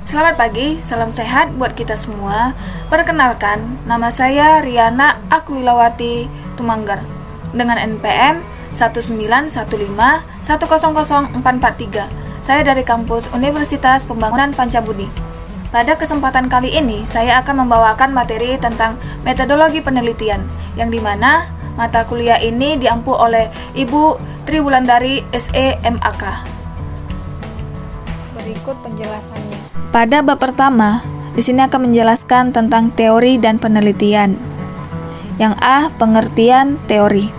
Selamat pagi, salam sehat buat kita semua. Perkenalkan, nama saya Riana Akwilawati Tumanggar dengan NPM 19151000443. Saya dari kampus Universitas Pembangunan Pancabudi. Pada kesempatan kali ini, saya akan membawakan materi tentang metodologi penelitian, yang dimana mata kuliah ini diampu oleh Ibu Triwulandari SE MAK. Berikut penjelasannya. Pada bab pertama, di sini akan menjelaskan tentang teori dan penelitian. Yang A, pengertian teori.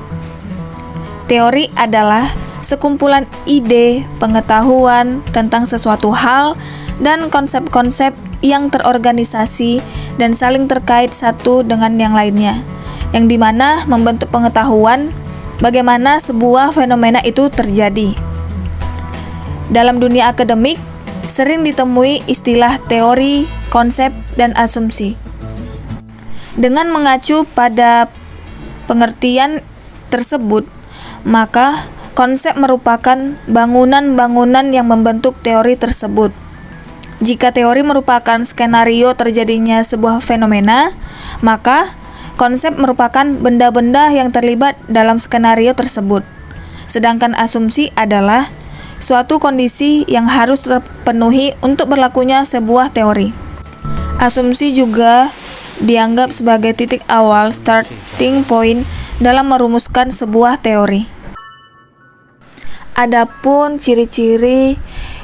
Teori adalah sekumpulan ide, pengetahuan tentang sesuatu hal dan konsep-konsep yang terorganisasi dan saling terkait satu dengan yang lainnya, yang dimana membentuk pengetahuan bagaimana sebuah fenomena itu terjadi. Dalam dunia akademik, sering ditemui istilah teori, konsep, dan asumsi. Dengan mengacu pada pengertian tersebut, maka konsep merupakan bangunan-bangunan yang membentuk teori tersebut. Jika teori merupakan skenario terjadinya sebuah fenomena, maka konsep merupakan benda-benda yang terlibat dalam skenario tersebut. Sedangkan asumsi adalah suatu kondisi yang harus terpenuhi untuk berlakunya sebuah teori. Asumsi juga dianggap sebagai titik awal starting point dalam merumuskan sebuah teori. Adapun ciri-ciri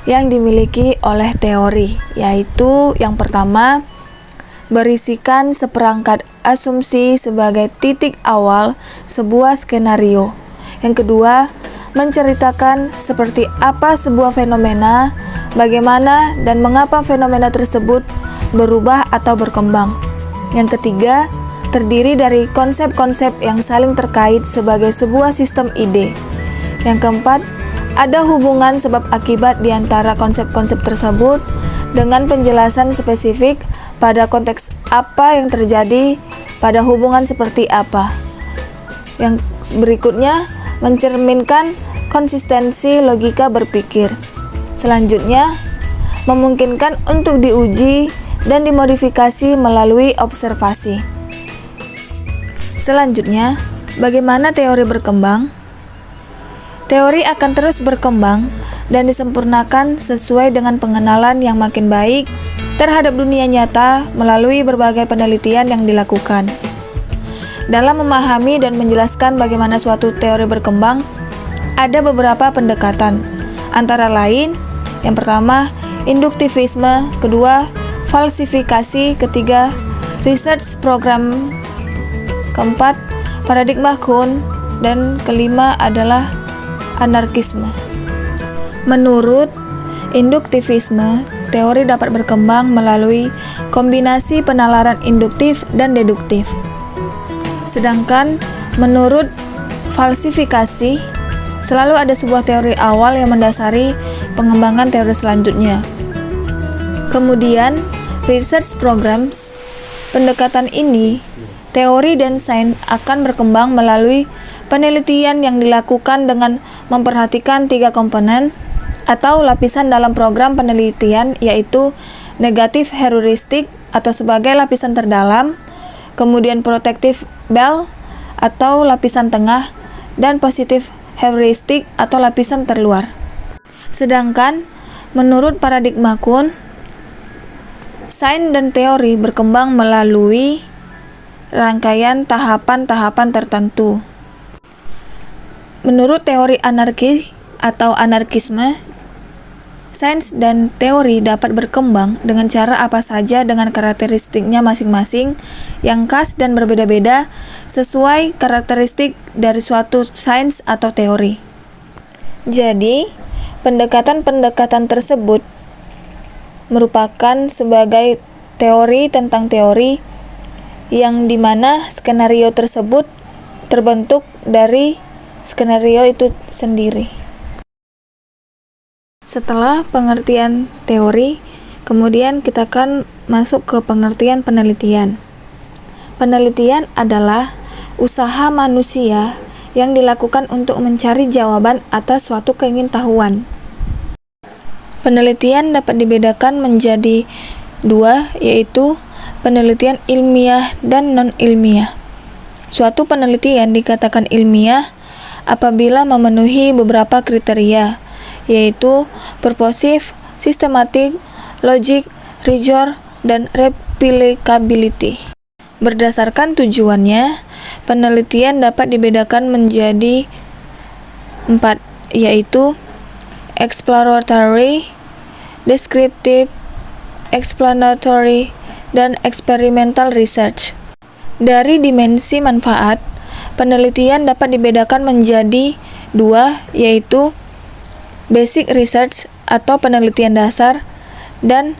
yang dimiliki oleh teori, yaitu yang pertama, berisikan seperangkat asumsi sebagai titik awal sebuah skenario. Yang kedua, menceritakan seperti apa sebuah fenomena, bagaimana dan mengapa fenomena tersebut berubah atau berkembang. Yang ketiga, terdiri dari konsep-konsep yang saling terkait sebagai sebuah sistem ide. Yang keempat, ada hubungan sebab akibat di antara konsep-konsep tersebut dengan penjelasan spesifik pada konteks apa yang terjadi pada hubungan seperti apa. Yang berikutnya, mencerminkan konsistensi logika berpikir. Selanjutnya, memungkinkan untuk diuji dan dimodifikasi melalui observasi. Selanjutnya, bagaimana teori berkembang? Teori akan terus berkembang dan disempurnakan sesuai dengan pengenalan yang makin baik terhadap dunia nyata melalui berbagai penelitian yang dilakukan. Dalam memahami dan menjelaskan bagaimana suatu teori berkembang, ada beberapa pendekatan, antara lain, yang pertama, induktivisme, kedua, falsifikasi, ketiga, research program, keempat, paradigma Kuhn, dan kelima adalah anarkisme. Menurut induktivisme, teori dapat berkembang melalui kombinasi penalaran induktif dan deduktif. Sedangkan menurut falsifikasi, selalu ada sebuah teori awal yang mendasari pengembangan teori selanjutnya. Kemudian, research programs, pendekatan ini, teori dan sains akan berkembang melalui penelitian yang dilakukan dengan memperhatikan tiga komponen atau lapisan dalam program penelitian, yaitu negatif heuristik atau sebagai lapisan terdalam, kemudian protektif Bell atau lapisan tengah, dan positif heuristik atau lapisan terluar. Sedangkan menurut paradigma Kuhn, sains dan teori berkembang melalui rangkaian tahapan-tahapan tertentu. Menurut teori anarki atau anarkisme, sains dan teori dapat berkembang dengan cara apa saja dengan karakteristiknya masing-masing yang khas dan berbeda-beda sesuai karakteristik dari suatu sains atau teori. Jadi, pendekatan-pendekatan tersebut merupakan sebagai teori tentang teori yang dimana skenario tersebut terbentuk dari skenario itu sendiri. Setelah pengertian teori, kemudian kita akan masuk ke pengertian penelitian. Penelitian adalah usaha manusia yang dilakukan untuk mencari jawaban atas suatu keingintahuan. Penelitian dapat dibedakan menjadi dua, yaitu penelitian ilmiah dan non-ilmiah. Suatu penelitian dikatakan ilmiah apabila memenuhi beberapa kriteria, yaitu purposive, systematic, logic, rigor, dan replicability. Berdasarkan tujuannya, penelitian dapat dibedakan menjadi 4, yaitu exploratory, descriptive, explanatory, dan experimental research. Dari dimensi manfaat, penelitian dapat dibedakan menjadi 2, yaitu basic research atau penelitian dasar dan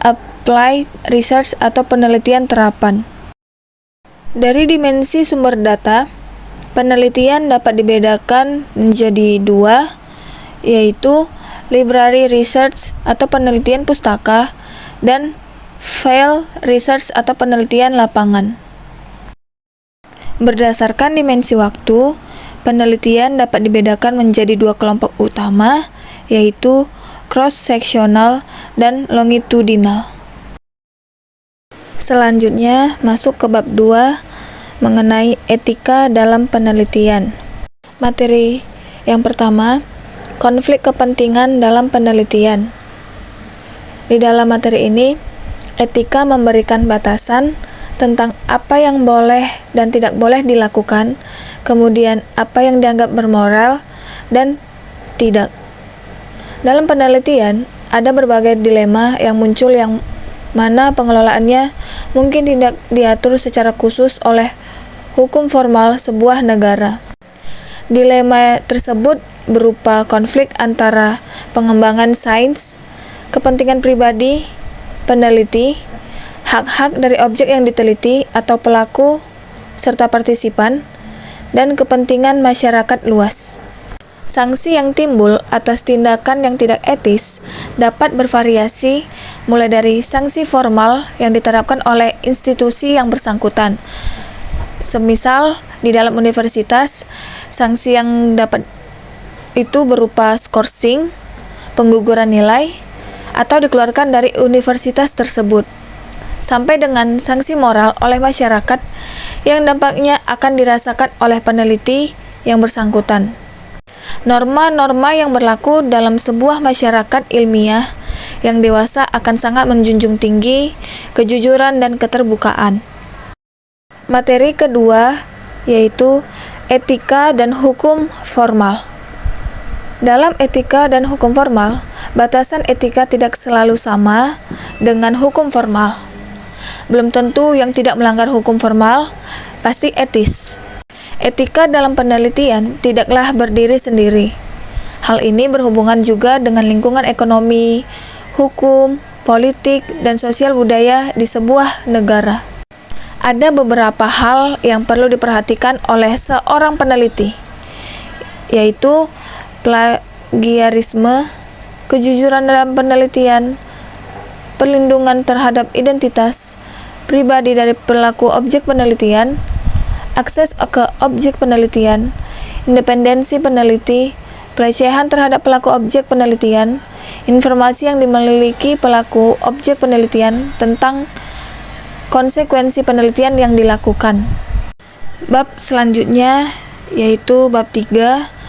applied research atau penelitian terapan. Dari dimensi sumber data, penelitian dapat dibedakan menjadi 2, yaitu library research atau penelitian pustaka dan field research atau penelitian lapangan. Berdasarkan dimensi waktu, penelitian dapat dibedakan menjadi 2 kelompok utama, yaitu cross-sectional dan longitudinal. Selanjutnya, masuk ke bab 2 mengenai etika dalam penelitian. Materi yang pertama, konflik kepentingan dalam penelitian. Di dalam materi ini, etika memberikan batasan tentang apa yang boleh dan tidak boleh dilakukan, kemudian apa yang dianggap bermoral dan tidak. Dalam penelitian, ada berbagai dilema yang muncul yang mana pengelolaannya mungkin tidak diatur secara khusus oleh hukum formal sebuah negara. Dilema tersebut berupa konflik antara pengembangan sains, kepentingan pribadi, peneliti, hak-hak dari objek yang diteliti atau pelaku serta partisipan, dan kepentingan masyarakat luas. Sanksi yang timbul atas tindakan yang tidak etis dapat bervariasi, mulai dari sanksi formal yang diterapkan oleh institusi yang bersangkutan. Semisal di dalam universitas, sanksi yang dapat itu berupa skorsing, pengguguran nilai, atau dikeluarkan dari universitas tersebut, sampai dengan sanksi moral oleh masyarakat yang dampaknya akan dirasakan oleh peneliti yang bersangkutan. Norma-norma yang berlaku dalam sebuah masyarakat ilmiah yang dewasa akan sangat menjunjung tinggi kejujuran dan keterbukaan. Materi kedua yaitu etika dan hukum formal. Dalam etika dan hukum formal, batasan etika tidak selalu sama dengan hukum formal. Belum tentu yang tidak melanggar hukum formal pasti etis. Etika dalam penelitian tidaklah berdiri sendiri. Hal ini berhubungan juga dengan lingkungan ekonomi, hukum, politik, dan sosial budaya di sebuah negara. Ada beberapa hal yang perlu diperhatikan oleh seorang peneliti, yaitu plagiarisme, kejujuran dalam penelitian, perlindungan terhadap identitas pribadi dari pelaku objek penelitian, akses ke objek penelitian, independensi peneliti, pelecehan terhadap pelaku objek penelitian, informasi yang dimiliki pelaku objek penelitian tentang konsekuensi penelitian yang dilakukan. Bab selanjutnya yaitu bab 3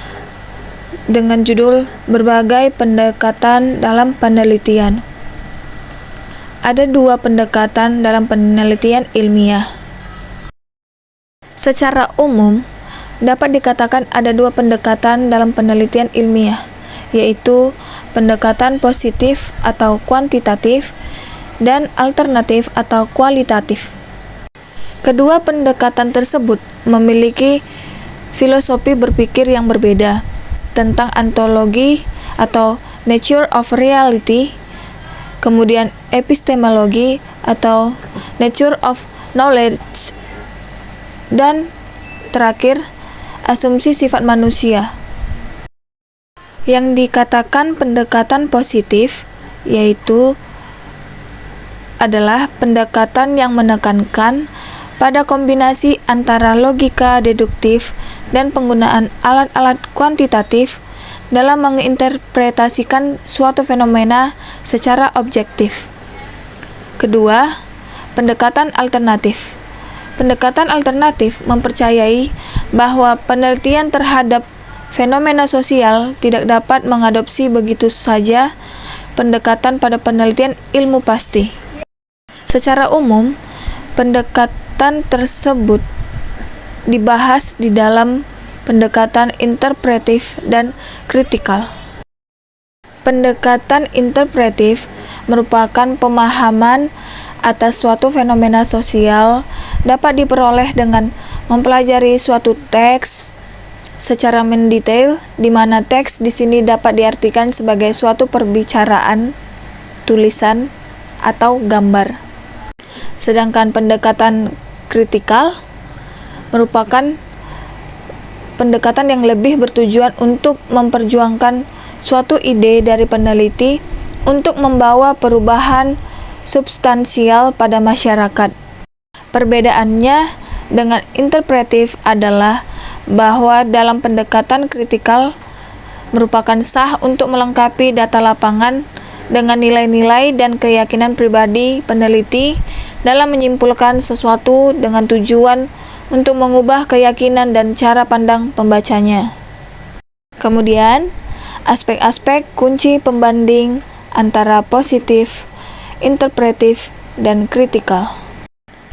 dengan judul berbagai pendekatan dalam penelitian. Ada 2 pendekatan dalam penelitian ilmiah. Secara umum, dapat dikatakan ada 2 pendekatan dalam penelitian ilmiah, yaitu pendekatan positif atau kuantitatif dan alternatif atau kualitatif. Kedua pendekatan tersebut memiliki filosofi berpikir yang berbeda tentang ontologi atau nature of reality, kemudian epistemologi atau nature of knowledge, dan terakhir asumsi sifat manusia. Yang dikatakan pendekatan positif yaitu adalah pendekatan yang menekankan pada kombinasi antara logika deduktif dan penggunaan alat-alat kuantitatif dalam menginterpretasikan suatu fenomena secara objektif. Kedua, pendekatan alternatif. Pendekatan alternatif mempercayai bahwa penelitian terhadap fenomena sosial tidak dapat mengadopsi begitu saja pendekatan pada penelitian ilmu pasti. Secara umum, pendekatan tersebut dibahas di dalam pendekatan interpretif dan kritikal. Pendekatan interpretif merupakan pemahaman atas suatu fenomena sosial dapat diperoleh dengan mempelajari suatu teks secara mendetail, di mana teks di sini dapat diartikan sebagai suatu perbicaraan, tulisan, atau gambar. Sedangkan pendekatan kritikal merupakan pendekatan yang lebih bertujuan untuk memperjuangkan suatu ide dari peneliti untuk membawa perubahan substansial pada masyarakat. Perbedaannya dengan interpretif adalah bahwa dalam pendekatan kritikal merupakan sah untuk melengkapi data lapangan dengan nilai-nilai dan keyakinan pribadi peneliti dalam menyimpulkan sesuatu dengan tujuan untuk mengubah keyakinan dan cara pandang pembacanya. Kemudian, aspek-aspek kunci pembanding antara positif, interpretif, dan kritikal.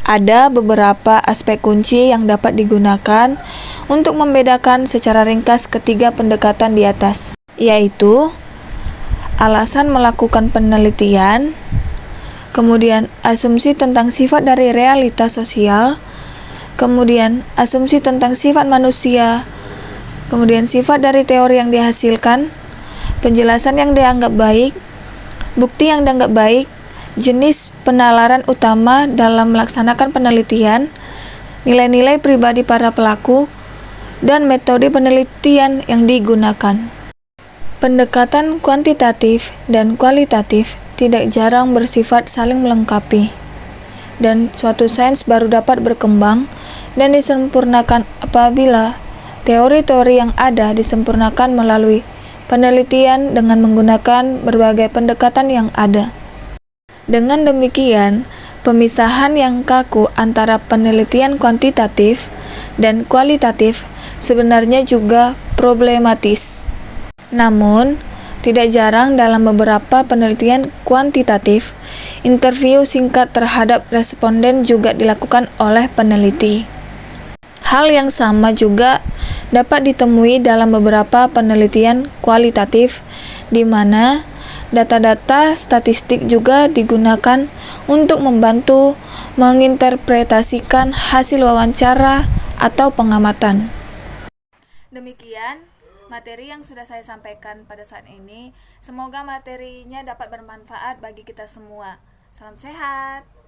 Ada beberapa aspek kunci yang dapat digunakan untuk membedakan secara ringkas ketiga pendekatan di atas, yaitu alasan melakukan penelitian, kemudian asumsi tentang sifat dari realitas sosial, kemudian asumsi tentang sifat manusia, kemudian sifat dari teori yang dihasilkan, penjelasan yang dianggap baik, bukti yang dianggap baik, jenis penalaran utama dalam melaksanakan penelitian, nilai-nilai pribadi para pelaku, dan metode penelitian yang digunakan. Pendekatan kuantitatif dan kualitatif tidak jarang bersifat saling melengkapi, dan suatu sains baru dapat berkembang dan disempurnakan apabila teori-teori yang ada disempurnakan melalui penelitian dengan menggunakan berbagai pendekatan yang ada. Dengan demikian, pemisahan yang kaku antara penelitian kuantitatif dan kualitatif sebenarnya juga problematis. Namun, tidak jarang dalam beberapa penelitian kuantitatif, interview singkat terhadap responden juga dilakukan oleh peneliti. Hal yang sama juga dapat ditemui dalam beberapa penelitian kualitatif, di mana data-data statistik juga digunakan untuk membantu menginterpretasikan hasil wawancara atau pengamatan. Demikian materi yang sudah saya sampaikan pada saat ini. Semoga materinya dapat bermanfaat bagi kita semua. Salam sehat.